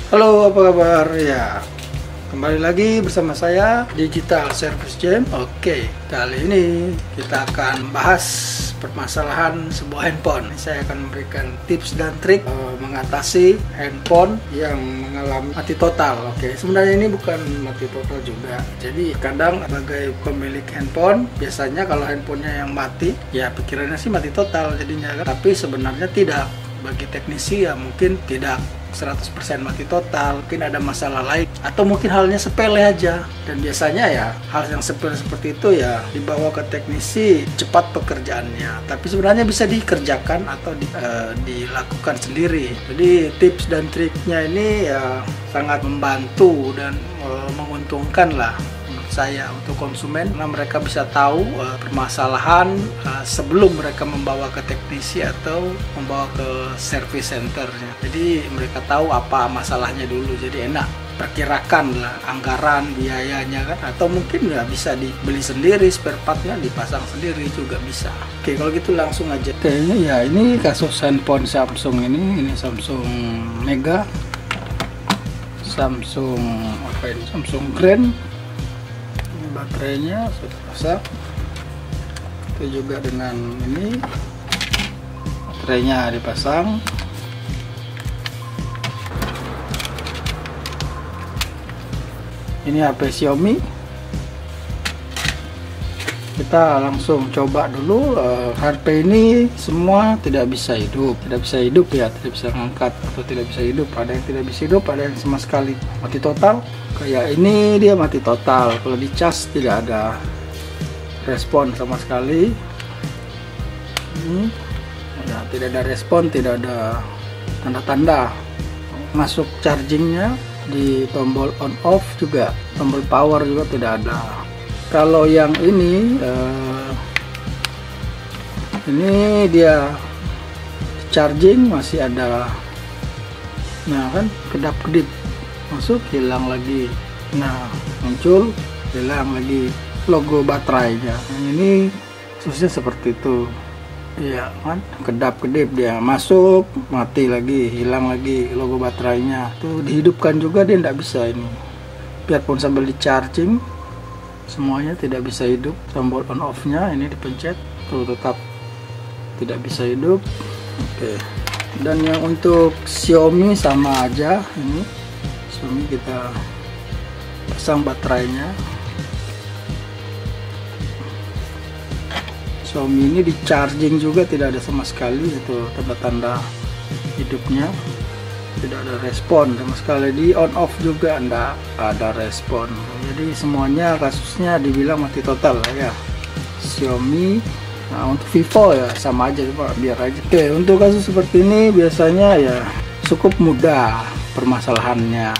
Halo, apa kabar? Ya, kembali lagi bersama saya Digital Service Jam. Oke, kali ini kita akan bahas permasalahan sebuah handphone. Saya akan memberikan tips dan trik mengatasi handphone yang mengalami mati total. Oke, sebenarnya ini bukan mati total juga. Jadi kadang sebagai pemilik handphone, biasanya kalau handphonenya yang mati, ya pikirannya sih mati total jadinya kan. Tapi sebenarnya tidak. Bagi teknisi ya mungkin tidak 100% mati total, mungkin ada masalah lain atau mungkin halnya sepele aja. Dan biasanya ya hal yang sepele seperti itu ya dibawa ke teknisi cepat pekerjaannya, tapi sebenarnya bisa dikerjakan atau dilakukan sendiri. Jadi tips dan triknya ini ya sangat membantu dan menguntungkan lah saya untuk konsumen, karena mereka bisa tahu permasalahan sebelum mereka membawa ke teknisi atau membawa ke service centernya. Jadi mereka tahu apa masalahnya dulu, jadi enak perkirakan lah anggaran biayanya kan, atau mungkin ya bisa dibeli sendiri spare partnya, dipasang sendiri juga bisa. Oke, kalau gitu langsung aja. Oke, ya ini kasus handphone Samsung ini Samsung Mega, Samsung apa ini, Samsung Grand. Baterainya sudah pasang, itu juga dengan ini baterainya dipasang. Ini HP Xiaomi. Kita langsung coba dulu. HP ini semua tidak bisa hidup ya, tidak bisa ngangkat atau tidak bisa hidup. Ada yang tidak bisa hidup, ada yang sama sekali mati total. Kayak ini dia mati total, kalau dicas tidak ada respon sama sekali. Ini ya, tidak ada respon, tidak ada tanda-tanda masuk chargingnya. Di tombol on off juga, tombol power juga tidak ada. Kalau yang ini dia charging masih ada, nah kan kedap-kedip, masuk hilang lagi, nah muncul hilang lagi logo baterainya. Nah, ini khususnya seperti itu ya kan, kedap-kedip dia masuk, mati lagi, hilang lagi logo baterainya. Tuh dihidupkan juga dia tidak bisa ini, biarpun sambil di charging semuanya tidak bisa hidup. Tombol on off nya ini dipencet tuh tetap tidak bisa hidup. Oke, dan yang untuk Xiaomi sama aja, ini Xiaomi kita pasang baterainya. Xiaomi ini di charging juga tidak ada sama sekali, itu tanda-tanda hidupnya, tidak ada respon sama sekali. Di on off juga tidak ada respon. Jadi semuanya kasusnya dibilang mati total ya Xiaomi. Nah, untuk Vivo ya sama aja Pak, biar aja. Oke, untuk kasus seperti ini biasanya ya cukup mudah permasalahannya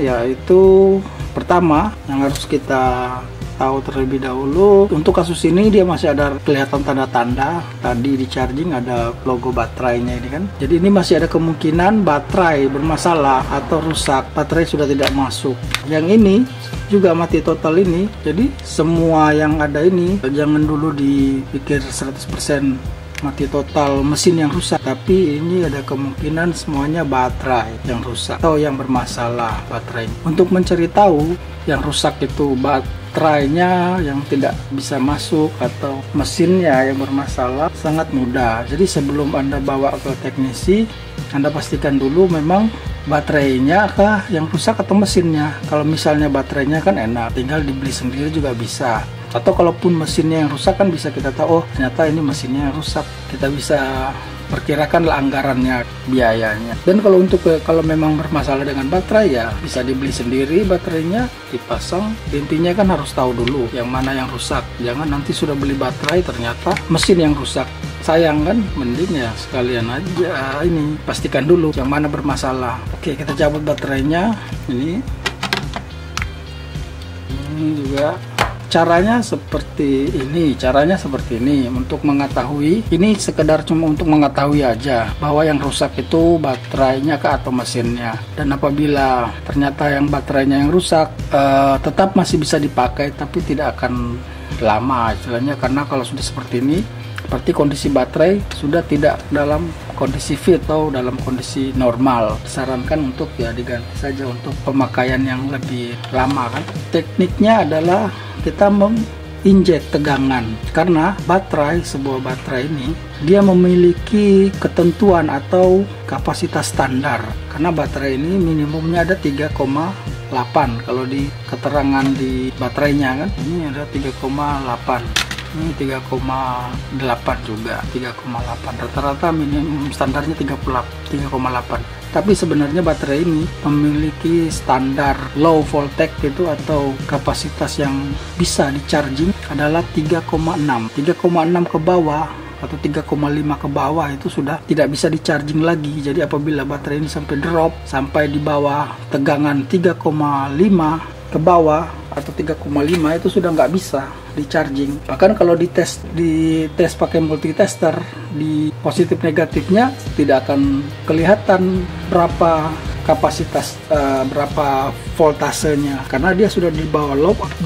yaitu pertama yang harus kita tahu terlebih dahulu, untuk kasus ini dia masih ada kelihatan tanda-tanda tadi di charging ada logo baterainya ini kan. Jadi ini masih ada kemungkinan baterai bermasalah atau rusak, baterai sudah tidak masuk. Yang ini juga mati total ini. Jadi semua yang ada ini jangan dulu dipikir 100% mati total mesin yang rusak, tapi ini ada kemungkinan semuanya baterai yang rusak atau yang bermasalah baterai. Untuk mencari tahu yang rusak itu baterainya yang tidak bisa masuk atau mesinnya yang bermasalah, sangat mudah. Jadi sebelum Anda bawa ke teknisi, Anda pastikan dulu memang baterainya kah yang rusak atau mesinnya. Kalau misalnya baterainya kan enak, tinggal dibeli sendiri juga bisa. Atau kalaupun mesinnya yang rusak kan bisa kita tahu, oh ternyata ini mesinnya yang rusak. Kita bisa perkirakan lah anggarannya, biayanya. Dan kalau memang bermasalah dengan baterai ya bisa dibeli sendiri baterainya, dipasang. Intinya kan harus tahu dulu yang mana yang rusak. Jangan nanti sudah beli baterai ternyata mesin yang rusak. Sayang kan, mending ya sekalian aja ini pastikan dulu yang mana bermasalah. Oke, kita cabut baterainya. Ini juga caranya seperti ini. Untuk mengetahui, ini sekedar cuma untuk mengetahui aja bahwa yang rusak itu baterainya atau mesinnya. Dan apabila ternyata yang baterainya yang rusak, tetap masih bisa dipakai tapi tidak akan lama istilahnya, karena kalau sudah seperti ini Seperti kondisi baterai sudah tidak dalam kondisi fit atau dalam kondisi normal, disarankan untuk ya diganti saja untuk pemakaian yang lebih lama kan. Tekniknya adalah kita menginjek tegangan, karena sebuah baterai ini dia memiliki ketentuan atau kapasitas standar, karena baterai ini minimumnya ada 3,8. Kalau di keterangan di baterainya kan ini ada 3,8, ini 3,8 juga, 3,8 rata-rata minimum standarnya 3,8. Tapi sebenarnya baterai ini memiliki standar low voltage itu atau kapasitas yang bisa di charging adalah 3,6 ke bawah atau 3,5 ke bawah itu sudah tidak bisa di charging lagi. Jadi apabila baterai ini sampai drop sampai di bawah tegangan 3,5 ke bawah atau 3,5 itu sudah nggak bisa di charging. Bahkan kalau dites pakai multitester, di positif negatifnya tidak akan kelihatan berapa kapasitas, berapa voltasenya, karena dia sudah di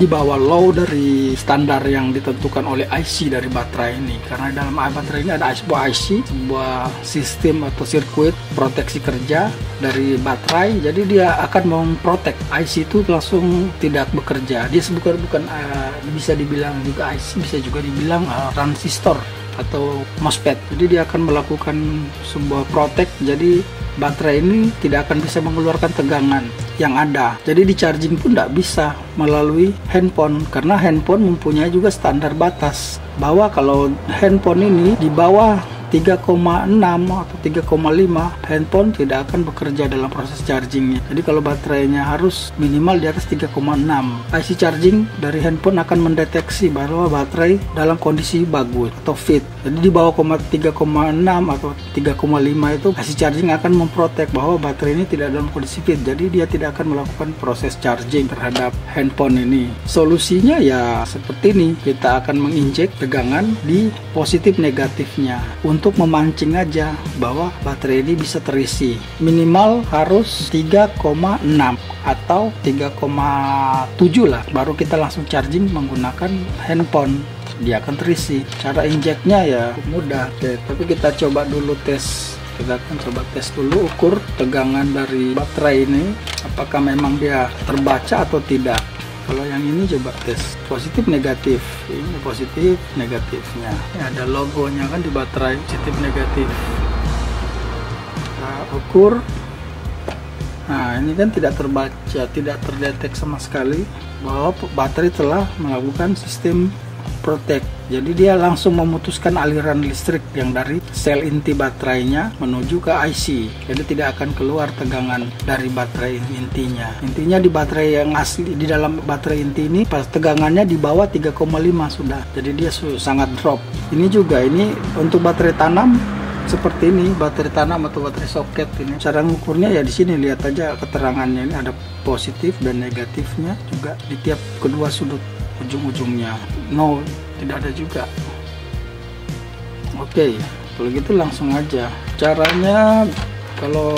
bawah low dari standar yang ditentukan oleh IC dari baterai ini. Karena dalam baterai ini ada sebuah sistem atau sirkuit proteksi kerja dari baterai, jadi dia akan memprotek IC itu langsung tidak bekerja. Dia bukan bisa dibilang juga IC, bisa juga dibilang transistor atau MOSFET. Jadi dia akan melakukan sebuah protek, jadi baterai ini tidak akan bisa mengeluarkan tegangan yang ada. Jadi di charging pun tidak bisa melalui handphone, karena handphone mempunyai juga standar batas bahwa kalau handphone ini di bawah 3,6 atau 3,5, handphone tidak akan bekerja dalam proses chargingnya. Jadi kalau baterainya harus minimal di atas 3,6, IC charging dari handphone akan mendeteksi bahwa baterai dalam kondisi bagus atau fit. Jadi di bawah 3,6 atau 3,5 itu IC charging akan memprotek bahwa baterai ini tidak dalam kondisi fit. Jadi dia tidak akan melakukan proses charging terhadap handphone ini. Solusinya ya seperti ini, kita akan menginjek tegangan di positif negatifnya untuk memancing aja bahwa baterai ini bisa terisi. Minimal harus 3,6 atau 3,7 lah, baru kita langsung charging menggunakan handphone, dia akan terisi. Cara injeknya ya mudah. Oke, tapi kita coba dulu tes. Kita akan coba tes dulu, ukur tegangan dari baterai ini apakah memang dia terbaca atau tidak. Kalau yang ini coba tes positif negatif, ini positif negatifnya, ini ada logonya kan di baterai, positif negatif. Kita ukur, nah ini kan tidak terbaca, tidak terdetek sama sekali bahwa baterai telah melakukan sistem protect. Jadi dia langsung memutuskan aliran listrik yang dari sel inti baterainya menuju ke IC. Jadi tidak akan keluar tegangan dari baterai intinya. Intinya di baterai yang asli, di dalam baterai inti ini pas tegangannya di bawah 3,5 sudah. Jadi dia sangat drop. Ini juga ini untuk baterai tanam seperti ini, baterai tanam atau baterai soket ini. Cara ngukurnya ya di sini, lihat aja keterangannya ini ada positif dan negatifnya juga di tiap kedua sudut ujung-ujungnya. No, tidak ada juga. Oke, kalau gitu langsung aja. Caranya kalau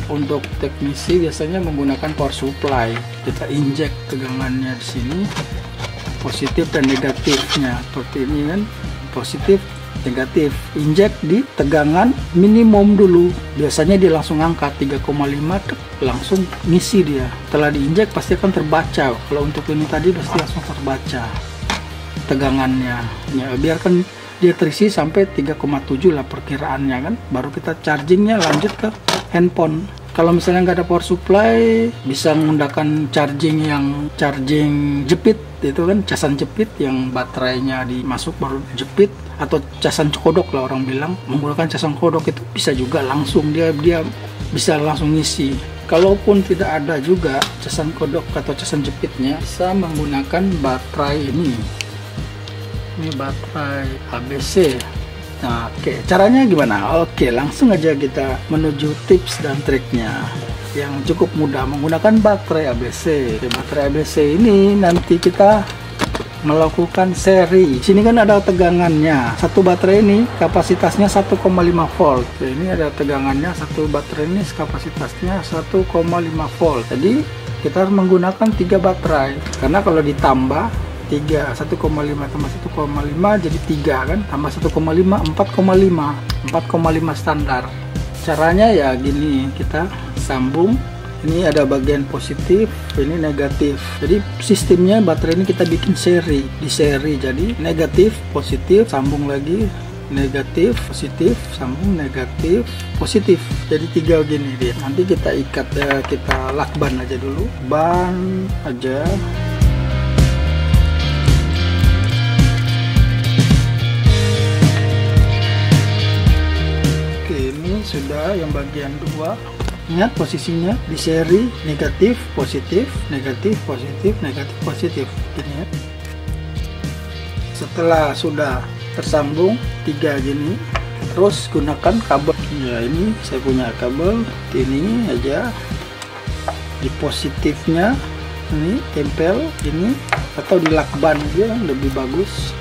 untuk teknisi biasanya menggunakan power supply. Kita injek tegangannya di sini, positif dan negatifnya. Seperti ini kan, positif negatif. Injek di tegangan minimum dulu. Biasanya dia langsung angkat 3,5, langsung ngisi dia. Setelah diinjek pasti akan terbaca. Kalau untuk ini tadi pasti langsung terbaca tegangannya. Ya, biarkan dia terisi sampai 3,7 lah perkiraannya kan. Baru kita chargingnya lanjut ke handphone. Kalau misalnya nggak ada power supply, bisa menggunakan charging jepit, itu kan casan jepit yang baterainya dimasuk baru jepit, atau casan kodok lah orang bilang. Menggunakan casan kodok itu bisa juga langsung dia bisa langsung ngisi. Kalaupun tidak ada juga casan kodok atau casan jepitnya, bisa menggunakan baterai ini. Ini baterai ABC. Nah, oke, caranya gimana? Oke, langsung aja kita menuju tips dan triknya yang cukup mudah menggunakan baterai ABC. Baterai ABC ini nanti kita melakukan seri. Sini kan ada tegangannya. Satu baterai ini kapasitasnya 1,5 volt. Ini ada tegangannya, satu baterai ini kapasitasnya 1,5 volt. Jadi kita harus menggunakan 3 baterai. Karena kalau ditambah 3, 1,5 tambah 1,5 jadi 3 kan, tambah 1,5 4,5 standar. Caranya ya gini, kita sambung, ini ada bagian positif, ini negatif. Jadi sistemnya baterai ini kita bikin di seri, jadi negatif positif sambung lagi, negatif positif sambung negatif positif, jadi 3 gini dia. Nanti kita ikat ya, kita lakban aja dulu, ban aja. Oke, ini sudah yang bagian 2. Ingat posisinya di seri, negatif positif negatif positif negatif positif gini ya. Setelah sudah tersambung 3 gini, terus gunakan kabel ya, ini saya punya kabel ini aja, di positifnya ini tempel ini, atau di lakban aja lebih bagus.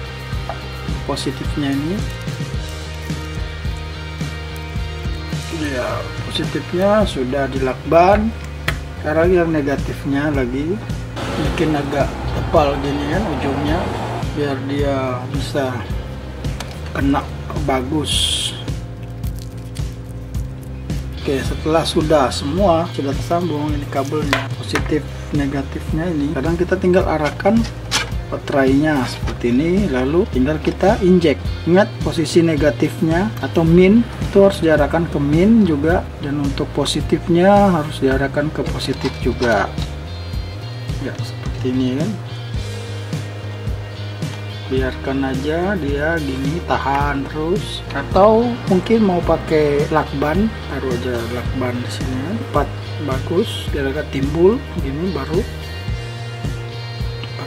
Positifnya ini ya, positifnya sudah di lakban. Sekarang yang negatifnya lagi bikin agak tebal gini kan ujungnya, biar dia bisa kena bagus. Oke, setelah semua sudah tersambung, ini kabelnya positif negatifnya ini, kadang kita tinggal arahkan baterainya seperti ini, lalu tinggal kita injek. Ingat posisi negatifnya atau min itu harus diarahkan ke min juga, dan untuk positifnya harus diarahkan ke positif juga ya, seperti ini kan. Biarkan aja dia gini, tahan terus, atau mungkin mau pakai lakban, taruh aja lakban di sini, tepat bagus biar agak timbul gini, baru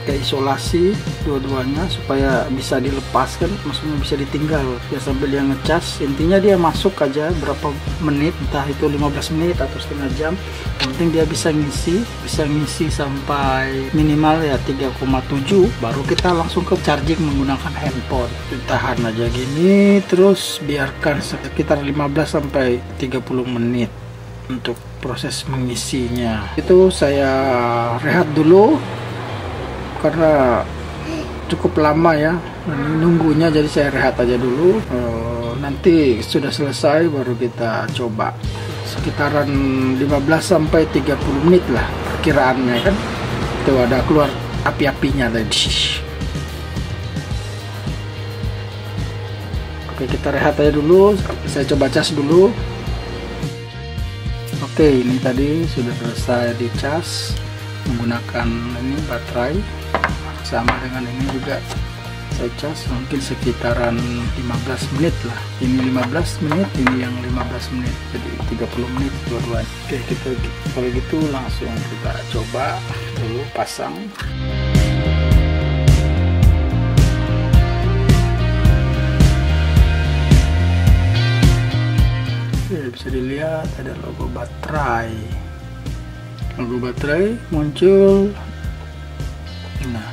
pakai isolasi dua-duanya supaya bisa dilepaskan, maksudnya bisa ditinggal ya sambil dia ngecas. Intinya dia masuk aja berapa menit, entah itu 15 menit atau setengah jam, yang penting dia bisa ngisi sampai minimal ya 3,7, baru kita langsung ke charging menggunakan handphone. Ditahan aja gini, terus biarkan sekitar 15 sampai 30 menit untuk proses mengisinya. Itu saya rehat dulu karena cukup lama ya nunggunya, jadi saya rehat aja dulu. Nanti sudah selesai baru kita coba, sekitaran 15 sampai 30 menit lah perkiraannya kan. Itu ada keluar api-apinya tadi. Oke, kita rehat aja dulu, saya coba cas dulu. Oke, ini tadi sudah selesai dicas menggunakan ini baterai, sama dengan ini juga saya cas mungkin sekitaran 15 menit lah. Ini 15 menit, ini yang 15 menit, jadi 30 menit dua-duanya. Oke, kita kalau gitu langsung kita coba dulu pasang. Oke, bisa dilihat ada logo baterai. Logo baterai muncul. Nah,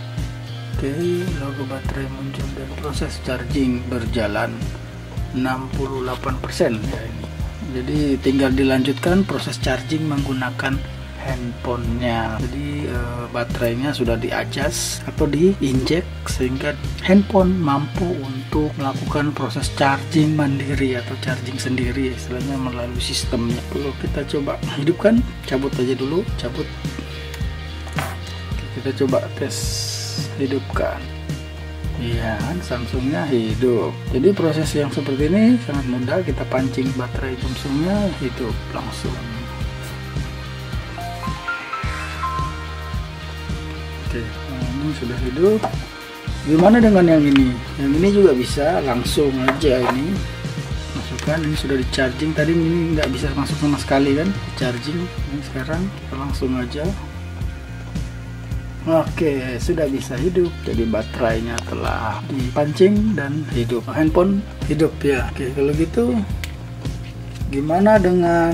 oke, logo baterai muncul dan proses charging berjalan 68% ya ini. Jadi tinggal dilanjutkan proses charging menggunakan handphonenya. Jadi baterainya sudah diadjust atau diinjek sehingga handphone mampu untuk melakukan proses charging mandiri atau charging sendiri, istilahnya melalui sistemnya. Kalau kita coba hidupkan, cabut aja dulu, cabut. Kita coba tes hidupkan. Iya kan, Samsungnya hidup. Jadi proses yang seperti ini sangat mudah, kita pancing baterai Samsungnya hidup langsung. Oke, ini sudah hidup. Gimana dengan yang ini? Yang ini juga bisa langsung aja ini masukkan. Ini sudah di charging, tadi ini nggak bisa masuk sama sekali kan, charging. Ini sekarang kita langsung aja. Oke, sudah bisa hidup. Jadi baterainya telah dipancing dan hidup. Handphone hidup ya. Oke, kalau gitu gimana dengan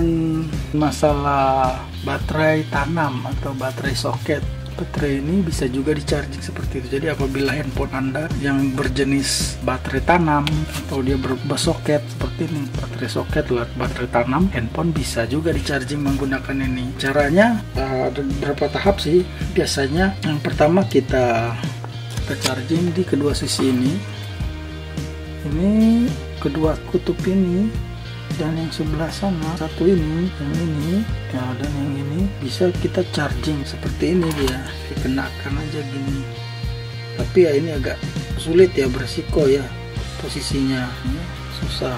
masalah baterai tanam atau baterai soket? Baterai ini bisa juga di-charging seperti itu. Jadi apabila handphone Anda yang berjenis baterai tanam atau dia bersoket seperti ini, baterai soket lewat baterai tanam, handphone bisa juga di-charging menggunakan ini. Caranya ada beberapa tahap sih. Biasanya yang pertama kita kita charging di kedua sisi ini kedua kutub ini, dan yang sebelah sana satu ini, yang ini ya, dan yang ini bisa kita charging seperti ini, dia dikenakan aja gini. Tapi ya ini agak sulit ya, beresiko ya posisinya, ini susah.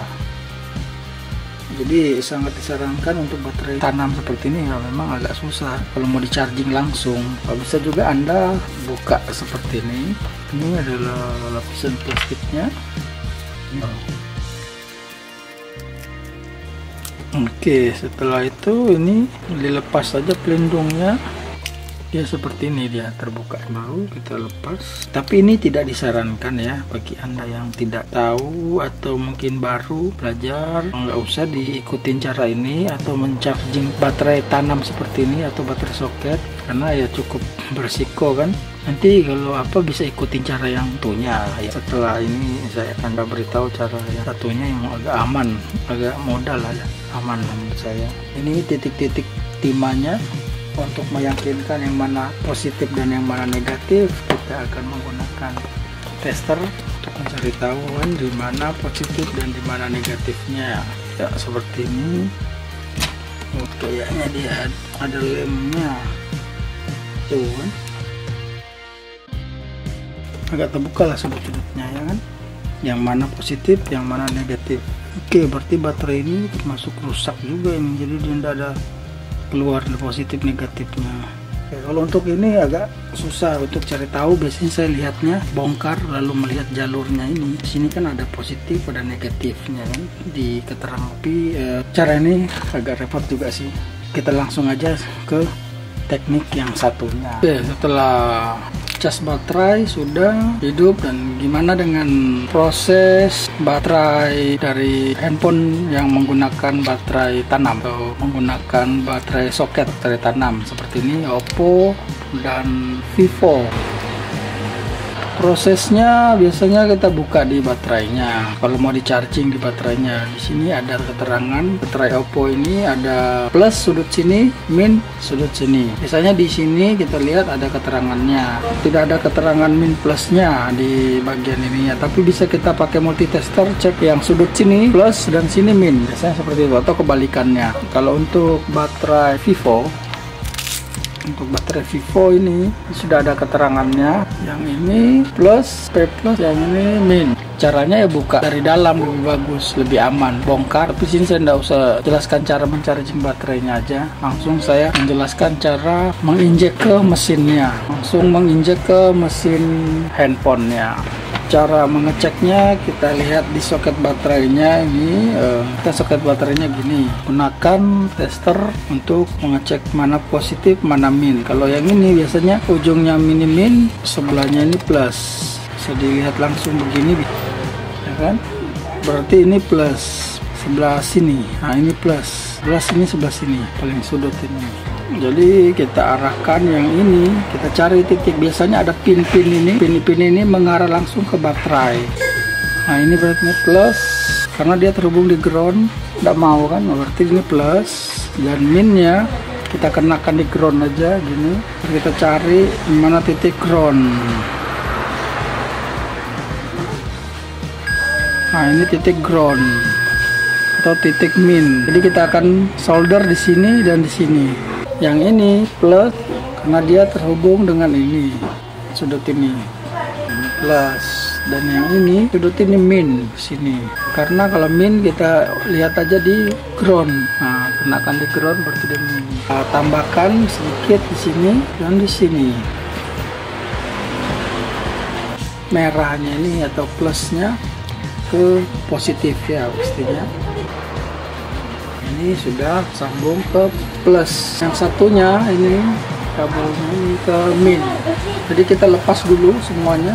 Jadi sangat disarankan untuk baterai tanam seperti ini ya, memang agak susah kalau mau di charging langsung. Kalau bisa juga Anda buka seperti ini. Ini adalah lapisan plastiknya. Oke, setelah itu ini dilepas saja pelindungnya. Dia seperti ini, dia terbuka baru kita lepas. Tapi ini tidak disarankan ya bagi Anda yang tidak tahu atau mungkin baru belajar, nggak usah diikutin cara ini atau mencharging baterai tanam seperti ini atau baterai soket, karena ya cukup berisiko kan. Nanti kalau apa bisa ikutin cara yang satunya ya. Setelah ini saya akan beritahu cara yang satunya yang agak aman, agak modal lah ya, aman menurut saya. Ini titik-titik timahnya. Untuk meyakinkan yang mana positif dan yang mana negatif, kita akan menggunakan tester untuk mencari tahu di mana positif dan di mana negatifnya ya, seperti ini. Kayaknya dia ada lemnya tuh kan, agak terbuka lah sudut-sudutnya ya kan, yang mana positif yang mana negatif. Oke, berarti baterai ini termasuk rusak juga ini, jadi dia tidak ada keluar positif negatifnya. Oke, kalau untuk ini agak susah untuk cari tahu. Biasanya saya lihatnya bongkar lalu melihat jalurnya ini. Di sini kan ada positif ada negatifnya kan di keterangan. Tapi cara ini agak repot juga sih. Kita langsung aja ke teknik yang satunya. Oke, setelah cas baterai sudah hidup, dan gimana dengan proses baterai dari handphone yang menggunakan baterai tanam atau menggunakan baterai soket, baterai tanam seperti ini Oppo dan Vivo. Prosesnya biasanya kita buka di baterainya. Kalau mau di charging di baterainya, di sini ada keterangan baterai Oppo ini ada plus sudut sini, min sudut sini. Biasanya di sini kita lihat ada keterangannya. Tidak ada keterangan min plusnya di bagian ini ya. Tapi bisa kita pakai multitester cek yang sudut sini plus dan sini min. Biasanya seperti itu atau kebalikannya. Kalau untuk baterai Vivo, ini sudah ada keterangannya, yang ini plus, P plus, yang ini min. Caranya ya buka dari dalam lebih bagus, lebih aman. Bongkar, tapi sini saya tidak usah jelaskan cara mencharging baterainya aja, langsung saya menjelaskan cara menginjek ke mesinnya, langsung menginjek ke mesin handphonenya. Cara mengeceknya kita lihat di soket baterainya ini. Kita soket baterainya gini, gunakan tester untuk mengecek mana positif mana min. Kalau yang ini biasanya ujungnya min, sebelahnya ini plus, bisa dilihat langsung begini ya kan, berarti ini plus sebelah sini. Nah ini plus sebelah sini paling sudut ini. Jadi kita arahkan yang ini, kita cari titik. Biasanya ada pin-pin ini, pin-pin ini mengarah langsung ke baterai. Nah ini berarti plus, karena dia terhubung di ground, tidak mau kan, berarti ini plus. Dan minnya kita kenakan di ground aja gini. Kita cari mana titik ground. Nah ini titik ground atau titik min. Jadi kita akan solder di sini dan di sini. Yang ini plus karena dia terhubung dengan ini sudut ini plus, dan yang ini sudut ini min sini. Karena kalau min kita lihat aja di ground. Nah, kenakan di ground berarti dia min. Tambahkan sedikit di sini dan di sini. Merahnya ini atau plusnya ke positif ya pastinya. Ini sudah sambung ke plus, yang satunya ini kabelnya ini ke min. Jadi kita lepas dulu semuanya.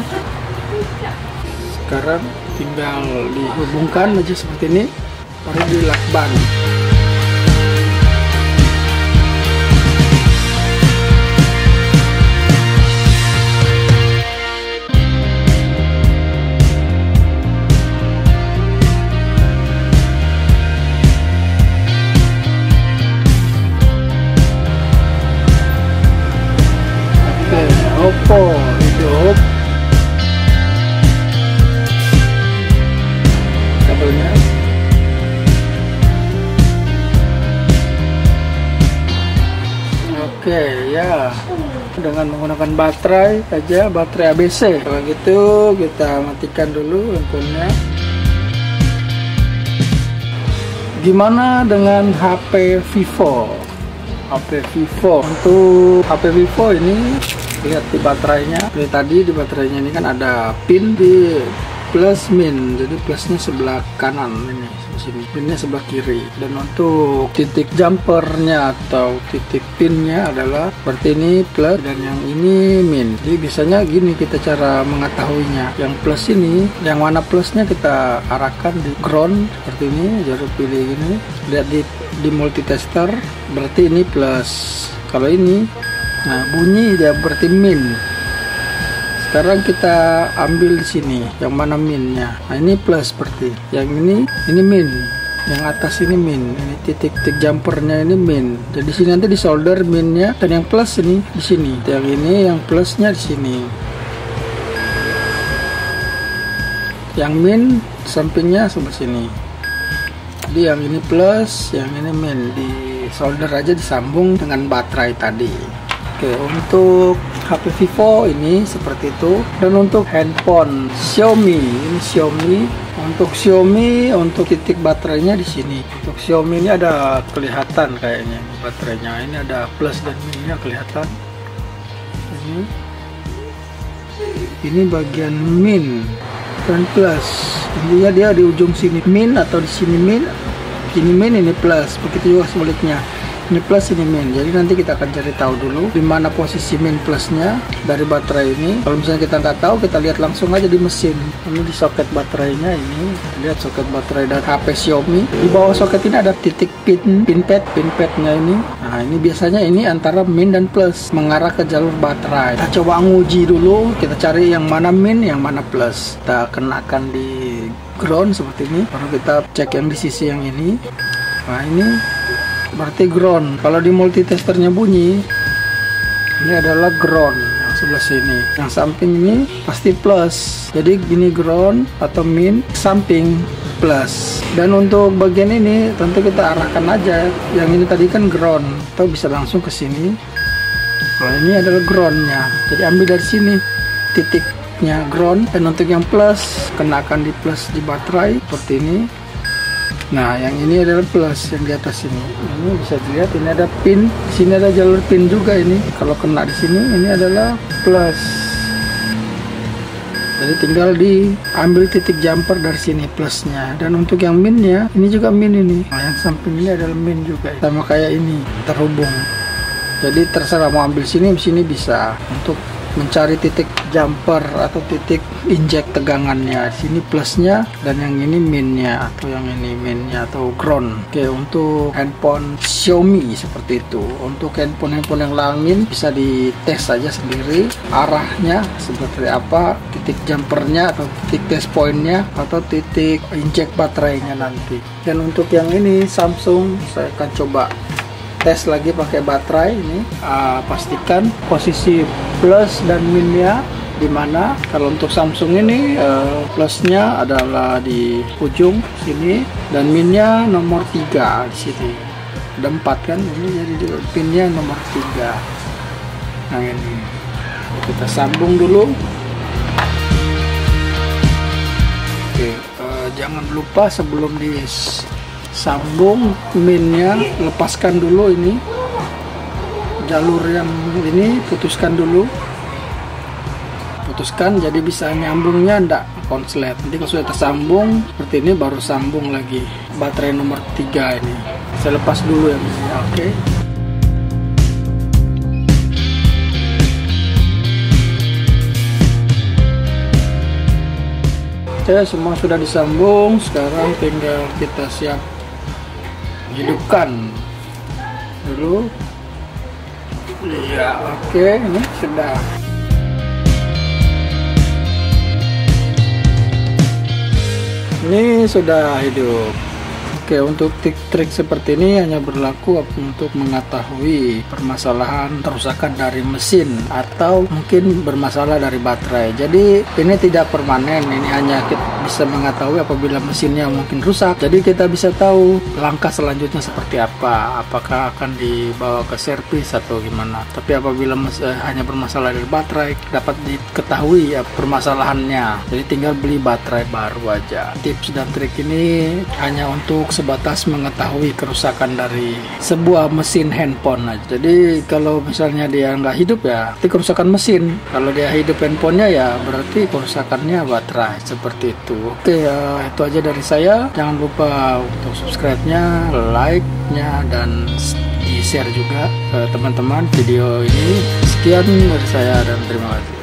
Sekarang tinggal dihubungkan aja seperti ini, baru dilakban. Oppo hidup, Oke, ya. Dengan menggunakan baterai aja, baterai ABC. Kalau gitu kita matikan dulu handphonenya. Gimana dengan HP Vivo? HP Vivo, untuk HP Vivo ini lihat di baterainya. Seperti tadi di baterainya ini kan ada pin di plus min, jadi plusnya sebelah kanan ini sini, pinnya sebelah kiri. Dan untuk titik jumpernya atau titik pinnya adalah seperti ini plus dan yang ini min. Jadi biasanya gini kita cara mengetahuinya. Yang plus ini, yang mana plusnya kita arahkan di ground seperti ini, jadi pilih gini. Lihat di multitester, berarti ini plus. Kalau ini, nah bunyi dia berarti min. Sekarang kita ambil di sini, yang mana minnya. Nah ini plus seperti. Yang ini min. Yang atas ini min. Ini titik-titik jumpernya ini min. Jadi sini nanti di solder minnya, dan yang plus ini di sini. Yang ini yang plusnya di sini. Yang min sampingnya sebelah sini. Jadi yang ini plus, yang ini min. Di solder aja, disambung dengan baterai tadi. Oke, untuk HP Vivo ini seperti itu. Dan untuk handphone Xiaomi, ini Xiaomi. Untuk Xiaomi, untuk titik baterainya di sini. Untuk Xiaomi ini ada kelihatan kayaknya baterainya. Ini ada plus dan minnya kelihatan. Ini bagian min dan plus. Intinya dia di ujung sini min atau di sini min. Ini min, ini plus. Begitu juga sebaliknya. Ini plus, ini min. Jadi nanti kita akan cari tahu dulu di mana posisi min plusnya dari baterai ini. Kalau misalnya kita nggak tahu, kita lihat langsung aja di mesin. Ini di soket baterainya ini. Lihat soket baterai dari HP Xiaomi. Di bawah soket ini ada titik pinpadnya ini. Nah ini biasanya ini antara min dan plus mengarah ke jalur baterai. Kita coba nguji dulu. Kita cari yang mana min, yang mana plus. Kita kenakan di ground seperti ini. Baru kita cek yang di sisi yang ini. Nah ini berarti ground. Kalau di multitesternya bunyi, ini adalah ground yang sebelah sini. Yang samping ini pasti plus. Jadi gini ground atau min, samping plus. Dan untuk bagian ini tentu kita arahkan aja. Yang ini tadi kan ground, atau bisa langsung ke sini. Kalau ini adalah groundnya. Jadi ambil dari sini titiknya ground. Dan untuk yang plus, kenakan di plus di baterai seperti ini. Nah, yang ini adalah plus yang di atas ini. Ini bisa dilihat, ini ada pin, di sini ada jalur pin juga ini. Kalau kena di sini, ini adalah plus. Jadi tinggal diambil titik jumper dari sini plusnya. Dan untuk yang minnya, ini juga min ini. Nah, yang samping ini adalah min juga. Sama kayak ini, terhubung. Jadi terserah mau ambil sini bisa. Untuk mencari titik jumper atau titik injek tegangannya, di sini plusnya, dan yang ini minnya atau yang ini minnya atau ground. Oke, untuk handphone Xiaomi seperti itu. Untuk handphone yang lain bisa dites saja sendiri arahnya seperti apa, titik jumpernya atau titik test pointnya atau titik injek baterainya nanti. Dan untuk yang ini Samsung, saya akan coba tes lagi pakai baterai ini. Pastikan posisi plus dan minnya di mana. Kalau untuk Samsung ini plusnya adalah di ujung sini dan minnya nomor 3 di sini. Ada 4 kan ini, jadi pinnya nomor 3. Nah ini kita sambung dulu. Oke, jangan lupa sebelum disambung minnya, lepaskan dulu ini jalur yang ini, putuskan dulu, jadi bisa nyambungnya ndak konslet. Nanti kalau sudah tersambung seperti ini baru sambung lagi baterai nomor 3 ini. Saya lepas dulu yang ini. Oke. Oke, semua sudah disambung. Sekarang tinggal kita siap hidupkan dulu. Iya, oke, ini sudah. Ini sudah hidup. Oke, untuk trik seperti ini hanya berlaku untuk mengetahui permasalahan kerusakan dari mesin atau mungkin bermasalah dari baterai. Jadi ini tidak permanen, ini hanya kita bisa mengetahui apabila mesinnya mungkin rusak. Jadi kita bisa tahu langkah selanjutnya seperti apa, apakah akan dibawa ke servis atau gimana. Tapi apabila hanya bermasalah dari baterai, dapat diketahui ya permasalahannya. Jadi tinggal beli baterai baru aja. Tips dan trik ini hanya untuk sebatas mengetahui kerusakan dari sebuah mesin handphone aja. Jadi kalau misalnya dia nggak hidup ya itu kerusakan mesin, kalau dia hidup handphonenya ya berarti kerusakannya baterai, seperti itu. Oke, itu aja dari saya. Jangan lupa untuk subscribe-nya, like-nya, dan di share juga ke teman-teman video ini. Sekian dari saya dan terima kasih.